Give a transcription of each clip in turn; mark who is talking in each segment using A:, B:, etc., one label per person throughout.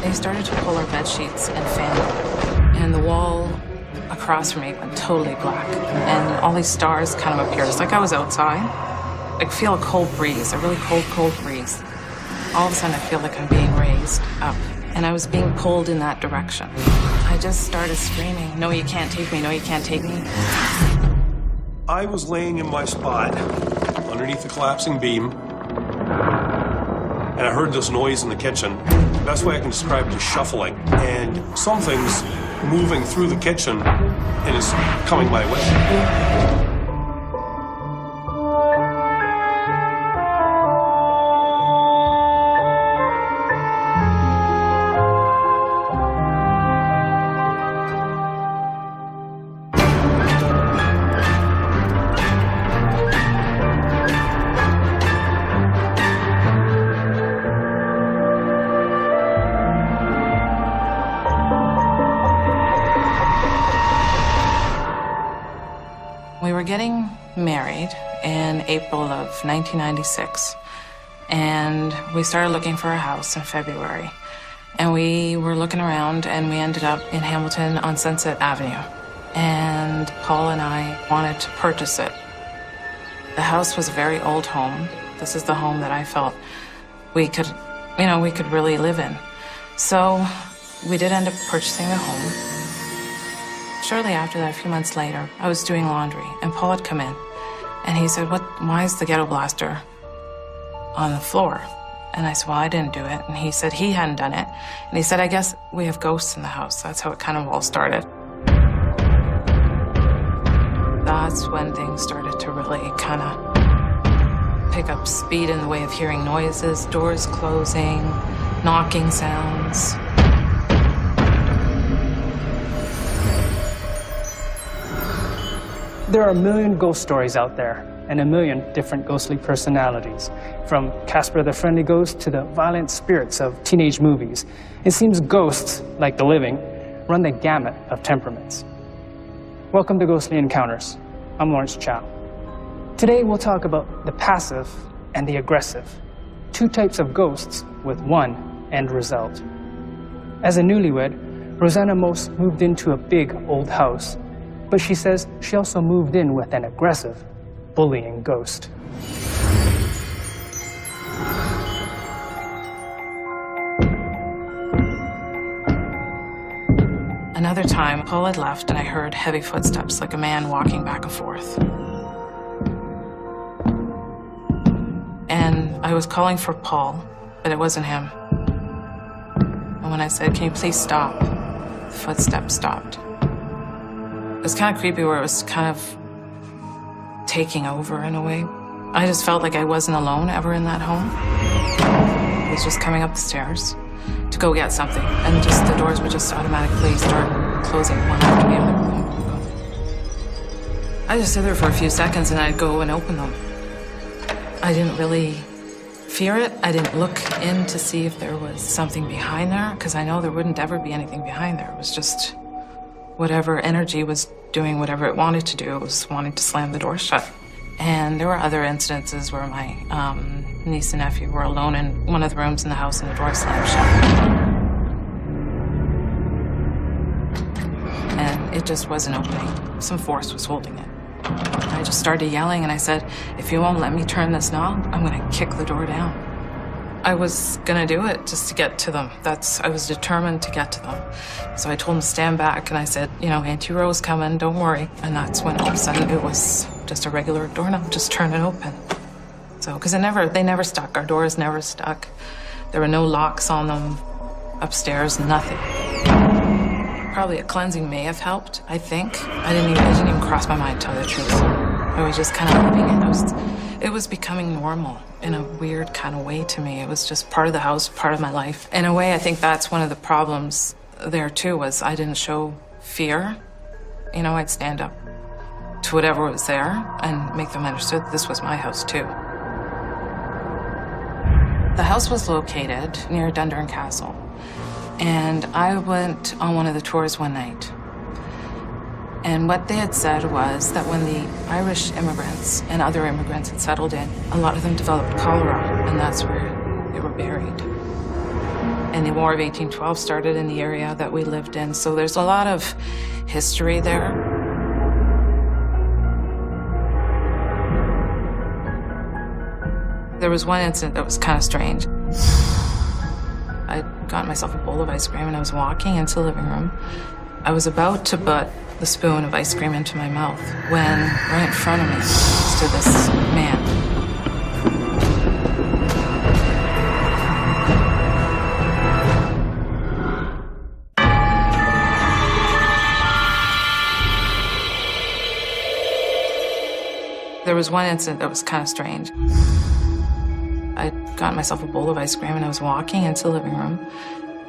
A: They started to pull our bed sheets and fan them. And the wall across from me went totally black. And all these stars kind of appeared. It's like I was outside. I feel a cold breeze, a really cold breeze. All of a sudden, I feel like I'm being raised up. And I was being pulled in that direction. I just started screaming, "No, you can't take me, no, you can't take me."
B: I was laying in my spot underneath the collapsing beam, and I heard this noise in the kitchen. The best way I can describe it is shuffling, and something's moving through the kitchen and is coming my way.
A: We were getting married in April of 1996, and we started looking for a house in February. And we were looking around, and we ended up in Hamilton on Sunset Avenue. And Paul and I wanted to purchase it. The house was a very old home. This is the home that I felt we could really live in. So we did end up purchasing the home. Shortly after that, a few months later, I was doing laundry, and Paul had come in, and he said, why is the ghetto blaster on the floor? And I said, well, I didn't do it. And he said he hadn't done it. And he said, I guess we have ghosts in the house. That's how it kind of all started. That's when things started to really kind of pick up speed in the way of hearing noises, doors closing, knocking sounds.
C: There are a million ghost stories out there, and a million different ghostly personalities. From Casper the Friendly Ghost to the violent spirits of teenage movies. It seems ghosts, like the living, run the gamut of temperaments. Welcome to Ghostly Encounters. I'm Lawrence Chow. Today we'll talk about the passive and the aggressive. Two types of ghosts with one end result. As a newlywed, Rosanna Mose moved into a big old house. But she says she also moved in with an aggressive, bullying ghost.
A: Another time, Paul had left, and I heard heavy footsteps, like a man walking back and forth. And I was calling for Paul, but it wasn't him. And when I said, "Can you please stop?" the footsteps stopped. It was kind of creepy where it was kind of taking over in a way. I just felt like I wasn't alone ever in that home. I was just coming up the stairs to go get something, and just the doors would just automatically start closing one after the other. I just stood there for a few seconds and I'd go and open them. I didn't really fear it. I didn't look in to see if there was something behind there, because I know there wouldn't ever be anything behind there. It was just whatever energy was doing whatever it wanted to do. It was wanting to slam the door shut. And there were other incidences where my niece and nephew were alone in one of the rooms in the house and the door slammed shut. And it just wasn't opening. Some force was holding it. I just started yelling, and I said, "If you won't let me turn this knob, I'm gonna kick the door down." I was gonna do it just to get to them. I was determined to get to them. So I told him to stand back, and I said, "Auntie Rose coming, don't worry." And that's when all of a sudden it was just a regular doorknob, just turn it open. So, because they never stuck. Our doors never stuck. There were no locks on them upstairs, nothing. Probably a cleansing may have helped, I think. I didn't even cross my mind, to tell you the truth. I was just kind of hoping it was becoming normal in a weird kind of way to me. It was just part of the house, part of my life. In a way, I think that's one of the problems there too, was I didn't show fear. I'd stand up to whatever was there and make them understand this was my house too. The house was located near Dundurn Castle, and I went on one of the tours one night. And what they had said was that when the Irish immigrants and other immigrants had settled in, a lot of them developed cholera, and that's where they were buried. And the War of 1812 started in the area that we lived in, so there's a lot of history there. There was one incident that was kind of strange. I'd gotten myself a bowl of ice cream and I was walking into the living room. I was about to put the spoon of ice cream into my mouth when right in front of me stood this man. There was one incident that was kind of strange. I'd gotten myself a bowl of ice cream and I was walking into the living room.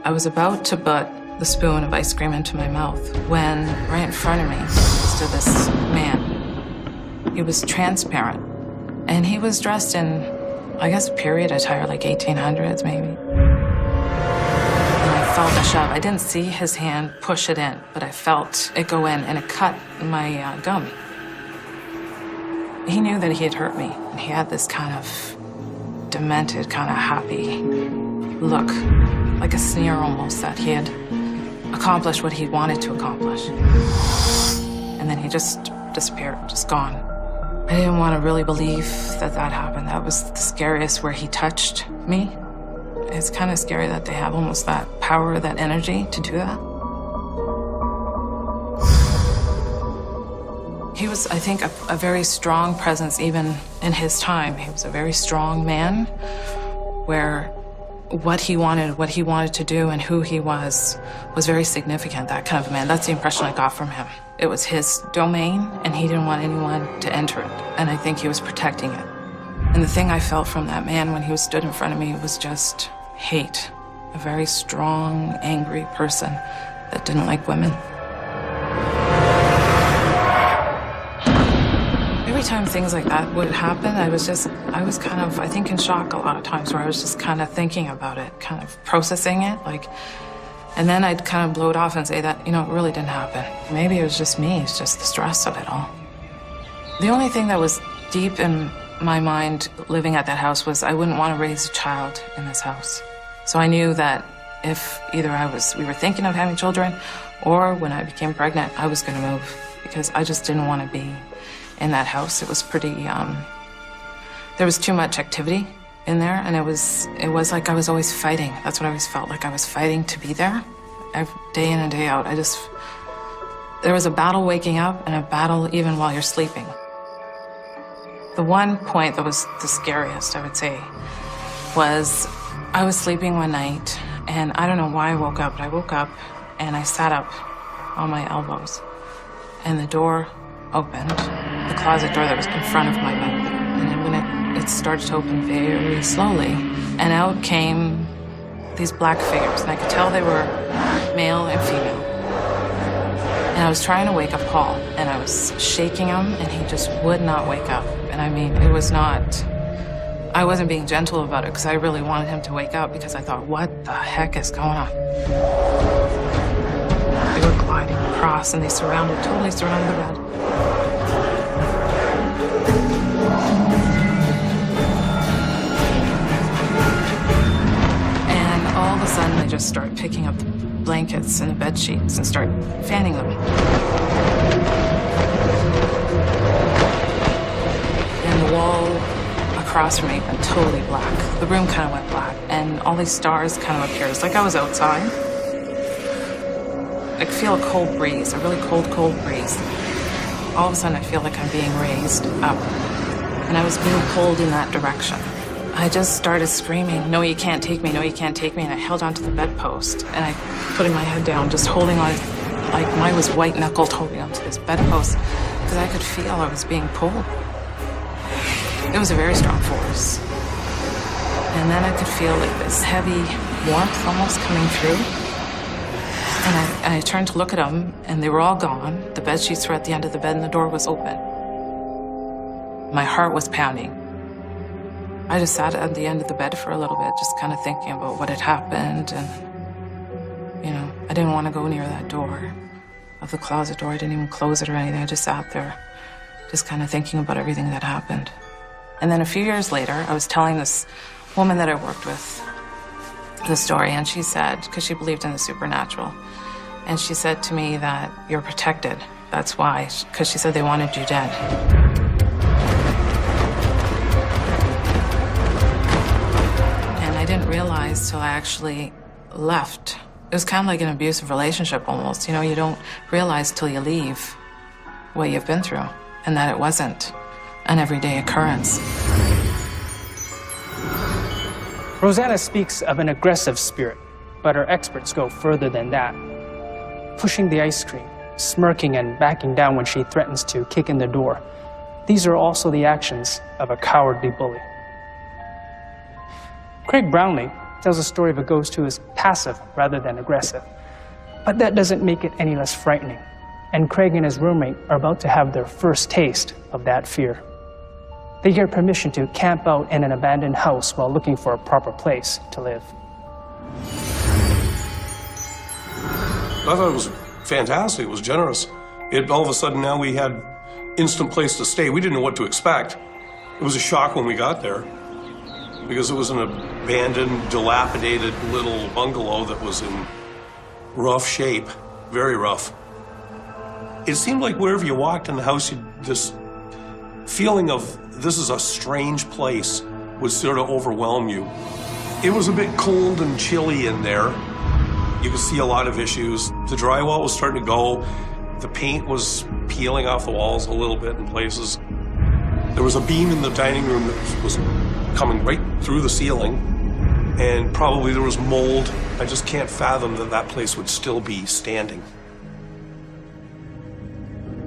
A: I was about to put the spoon of ice cream into my mouth when right in front of me stood this man. He was transparent and he was dressed in, I guess, period attire, like 1800s maybe. And I felt a shove. I didn't see his hand push it in, but I felt it go in and it cut my gum. He knew that he had hurt me, and he had this kind of demented, kind of happy look, like a sneer almost, that he had accomplished what he wanted to accomplish. And then he just disappeared, just gone. I didn't want to really believe that that happened. That was the scariest, where he touched me. It's kind of scary that they have almost that power, that energy to do that. He was, I think, a very strong presence even in his time. He was a very strong man, where what he wanted to do and who he was very significant, that kind of a man. That's the impression I got from him. It was his domain, and he didn't want anyone to enter it. And I think he was protecting it. And the thing I felt from that man when he was stood in front of me was just hate. A very strong, angry person that didn't like women. Every time things like that would happen, I was kind of, I think, in shock a lot of times, where I was just kind of thinking about it, kind of processing it, and then I'd kind of blow it off and say that, it really didn't happen. Maybe it was just me, it's just the stress of it all. The only thing that was deep in my mind living at that house was I wouldn't want to raise a child in this house. So I knew that if either we were thinking of having children, or when I became pregnant, I was going to move, because I just didn't want to be in that house. It was pretty, there was too much activity in there, and it was like I was always fighting. That's what I always felt like. I was fighting to be there, day in and day out. There was a battle waking up and a battle even while you're sleeping. The one point that was the scariest, I would say, was I was sleeping one night, and I don't know why I woke up, but I woke up and I sat up on my elbows, and the door opened, the closet door that was in front of my bed. And when it started to open very slowly, and out came these black figures, and I could tell they were male and female. And I was trying to wake up Paul, and I was shaking him, and he just would not wake up. And I mean, I wasn't being gentle about it, because I really wanted him to wake up, because I thought, what the heck is going on? They were gliding across, and they totally surrounded the bed. And all of a sudden, they just start picking up the blankets and the bed sheets and start fanning them. And the wall across from me went totally black. The room kind of went black, and all these stars kind of appeared. It's like I was outside. I feel a cold breeze, a really cold breeze. All of a sudden, I feel like I'm being raised up, and I was being pulled in that direction. I just started screaming, "No, you can't take me, no, you can't take me," and I held onto the bedpost, and I putting my head down, just holding on, like mine was white-knuckled, holding onto this bedpost, because I could feel I was being pulled. It was a very strong force. And then I could feel like this heavy warmth almost coming through. And I turned to look at them, and they were all gone. The bed sheets were at the end of the bed, and the door was open. My heart was pounding. I just sat at the end of the bed for a little bit, just kind of thinking about what had happened. And, I didn't want to go near that door of the closet door. I didn't even close it or anything. I just sat there, just kind of thinking about everything that happened. And then a few years later, I was telling this woman that I worked with the story, and she said, because she believed in the supernatural, and she said to me that you're protected. That's why, because she said they wanted you dead. And I didn't realize till I actually left. It was kind of like an abusive relationship almost. You know, you don't realize till you leave what you've been through, and that it wasn't an everyday occurrence.
C: Rosanna speaks of an aggressive spirit, but our experts go further than that. Pushing the ice cream, smirking and backing down when she threatens to kick in the door. These are also the actions of a cowardly bully. Craig Brownlee tells a story of a ghost who is passive rather than aggressive. But that doesn't make it any less frightening. And Craig and his roommate are about to have their first taste of that fear. They get permission to camp out in an abandoned house while looking for a proper place to live.
B: I thought it was fantastic. It was generous. All of a sudden now we had instant place to stay. We didn't know what to expect. It was a shock when we got there because it was an abandoned, dilapidated little bungalow that was in rough shape, very rough. It seemed like wherever you walked in the house, this feeling of this is a strange place would sort of overwhelm you. It was a bit cold and chilly in there. You could see a lot of issues. The drywall was starting to go. The paint was peeling off the walls a little bit in places. There was a beam in the dining room that was coming right through the ceiling, and probably there was mold. I just can't fathom that that place would still be standing.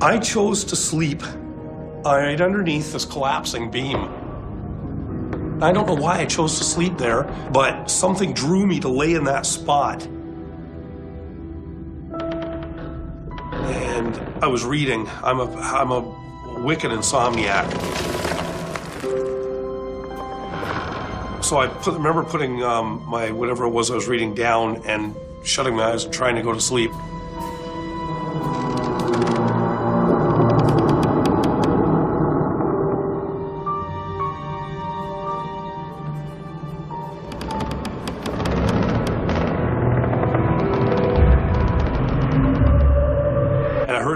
B: I chose to sleep right underneath this collapsing beam. I don't know why I chose to sleep there, but something drew me to lay in that spot. And I was reading. I'm a wicked insomniac. So I remember putting my whatever it was I was reading down and shutting my eyes and trying to go to sleep.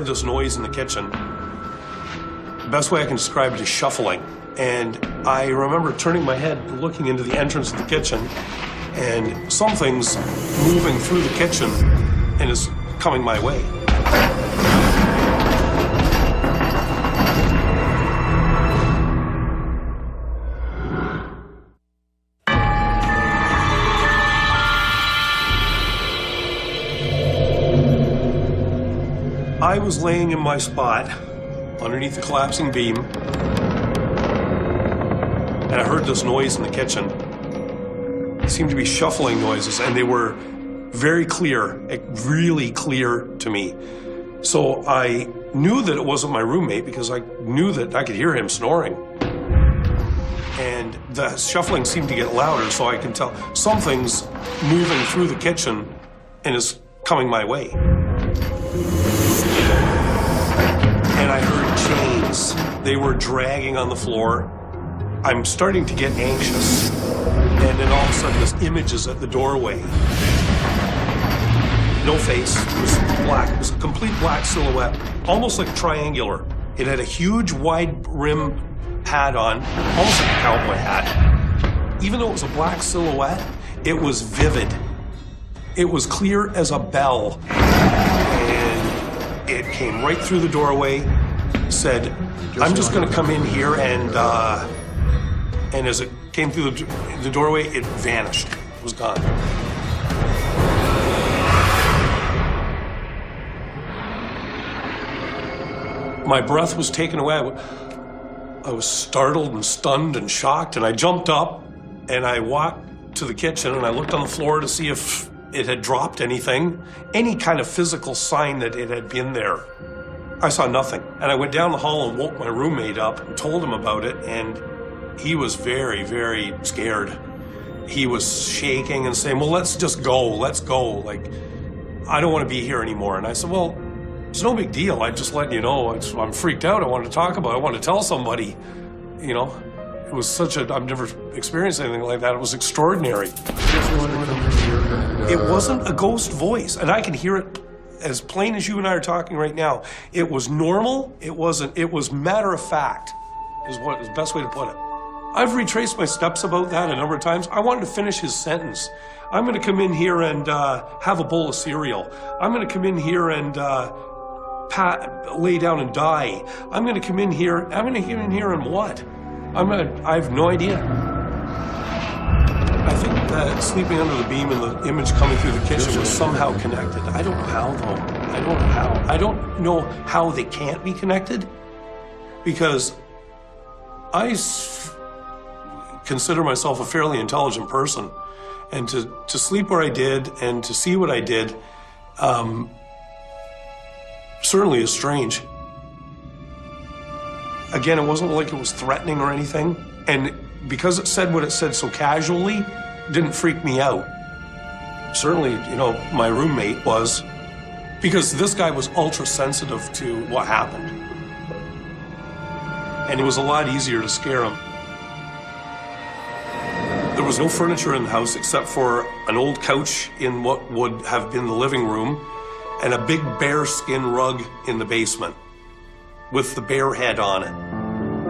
B: This noise in the kitchen. The best way I can describe it is shuffling. And I remember turning my head, looking into the entrance of the kitchen, and something's moving through the kitchen and is coming my way. I was laying in my spot underneath the collapsing beam, and I heard this noise in the kitchen. It seemed to be shuffling noises, and they were very clear, really clear to me. So I knew that it wasn't my roommate because I knew that I could hear him snoring. And the shuffling seemed to get louder, so I can tell something's moving through the kitchen and is coming my way. And I heard chains. They were dragging on the floor. I'm starting to get anxious. And then all of a sudden, this image is at the doorway. No face. It was black. It was a complete black silhouette, almost like triangular. It had a huge, wide rim hat on, almost like a cowboy hat. Even though it was a black silhouette, it was vivid. It was clear as a bell. It came right through the doorway, said, I'm just going to come in here, and as it came through the doorway, it vanished. It was gone. My breath was taken away. I was startled and stunned and shocked, and I jumped up, and I walked to the kitchen, and I looked on the floor to see if it had dropped anything, any kind of physical sign that it had been there. I saw nothing. And I went down the hall and woke my roommate up and told him about it, and he was very, very scared. He was shaking and saying, well, let's just go, let's go. Like, I don't want to be here anymore. And I said, well, it's no big deal. I just let you know. I'm freaked out. I wanted to talk about it. I wanted to tell somebody, you know. was such a, I've never experienced anything like that. It was extraordinary. It wasn't a ghost voice, and I can hear it as plain as you and I are talking right now. It was normal. It was matter of fact, is the best way to put it. I've retraced my steps about that a number of times. I wanted to finish his sentence. I'm going to come in here and have a bowl of cereal. I'm going to come in here and lay down and die. I'm going to come in here and what? I have no idea. I think that sleeping under the beam and the image coming through the kitchen was somehow connected. I don't know how, though. I don't know how. I don't know how they can't be connected, because I consider myself a fairly intelligent person. And to sleep where I did and to see what I did certainly is strange. Again, it wasn't like it was threatening or anything. And because it said what it said so casually, it didn't freak me out. Certainly, you know, my roommate was, because this guy was ultra sensitive to what happened. And it was a lot easier to scare him. There was no furniture in the house except for an old couch in what would have been the living room and a big bear skin rug in the basement with the bear head on it.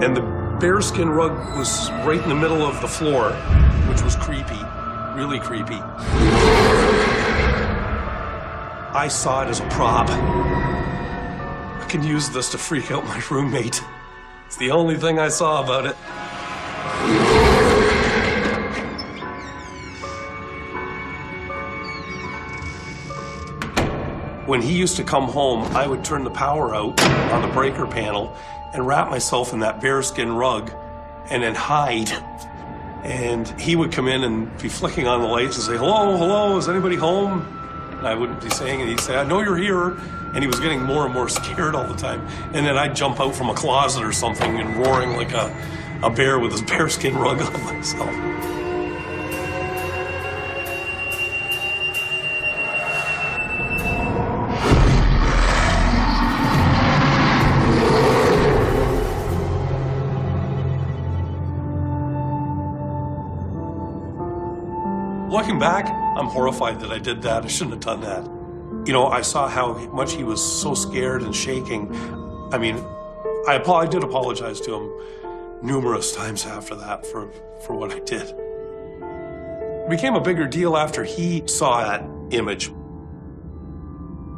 B: And the bear skin rug was right in the middle of the floor, which was creepy, really creepy. I saw it as a prop. I can use this to freak out my roommate. It's the only thing I saw about it. When he used to come home, I would turn the power out on the breaker panel and wrap myself in that bearskin rug and then hide. And he would come in and be flicking on the lights and say, "Hello, hello, is anybody home?" And I wouldn't be saying it. He'd say, "I know you're here." And he was getting more and more scared all the time. And then I'd jump out from a closet or something and roaring like a bear with his bearskin rug on myself. Looking back, I'm horrified that I did that. I shouldn't have done that. You know, I saw how much he was so scared and shaking. I mean, I did apologize to him numerous times after that for what I did. It became a bigger deal after he saw that image.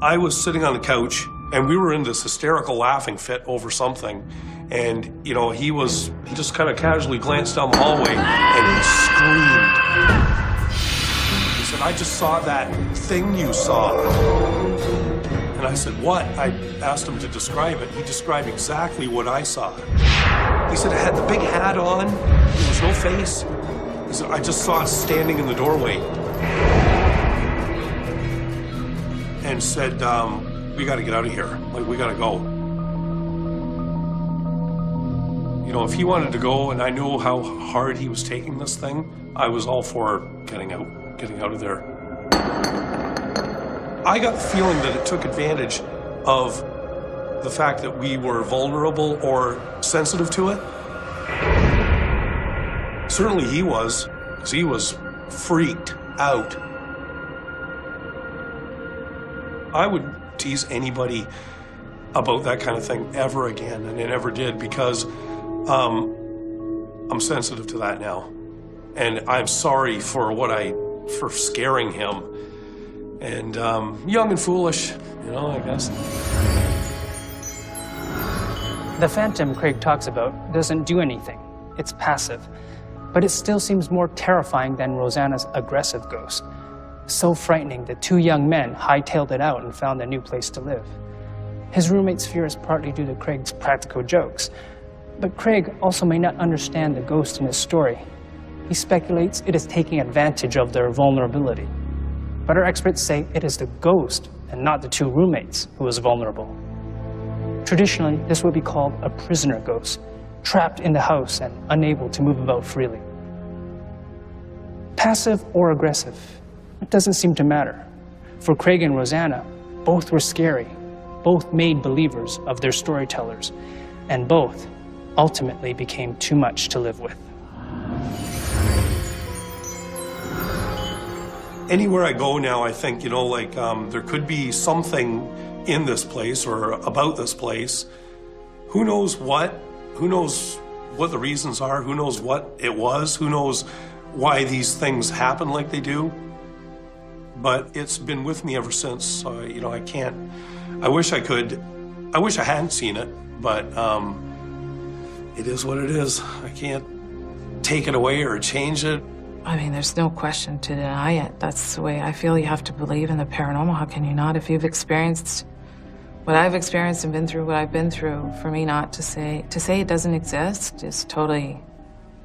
B: I was sitting on the couch, and we were in this hysterical laughing fit over something. And, you know, he just kind of casually glanced down the hallway, and he screamed. He said, "I just saw that thing you saw." And I said, "What?" I asked him to describe it. He described exactly what I saw. He said it had the big hat on. There was no face. He said, "I just saw it standing in the doorway." And said, "We got to get out of here. Like, we got to go." You know, if he wanted to go and I knew how hard he was taking this thing, I was all for getting out of there. I got the feeling that it took advantage of the fact that we were vulnerable or sensitive to it. Certainly he was, because he was freaked out. I would tease anybody about that kind of thing ever again, and I never did, because I'm sensitive to that now. And I'm sorry for for scaring him. And young and foolish, you know, I guess.
C: The phantom Craig talks about doesn't do anything. It's passive. But it still seems more terrifying than Rosanna's aggressive ghost. So frightening that two young men hightailed it out and found a new place to live. His roommate's fear is partly due to Craig's practical jokes. But Craig also may not understand the ghost in his story. He speculates it is taking advantage of their vulnerability. But our experts say it is the ghost and not the two roommates who is vulnerable. Traditionally, this would be called a prisoner ghost, trapped in the house and unable to move about freely. Passive or aggressive, it doesn't seem to matter. For Craig and Rosanna, both were scary, both made believers of their storytellers, and both ultimately became too much to live with.
B: Anywhere I go now, I think, you know, like there could be something in this place or about this place. Who knows what? Who knows what the reasons are? Who knows what it was? Who knows why these things happen like they do? But it's been with me ever since. You know, I can't. I wish I could. I wish I hadn't seen it, but it is what it is. I can't take it away or change it.
A: I mean, there's no question to deny it. That's the way I feel. You have to believe in the paranormal. How can you not? If you've experienced what I've experienced and been through what I've been through, for me not to say it doesn't exist is totally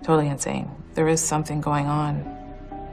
A: insane. There is something going on.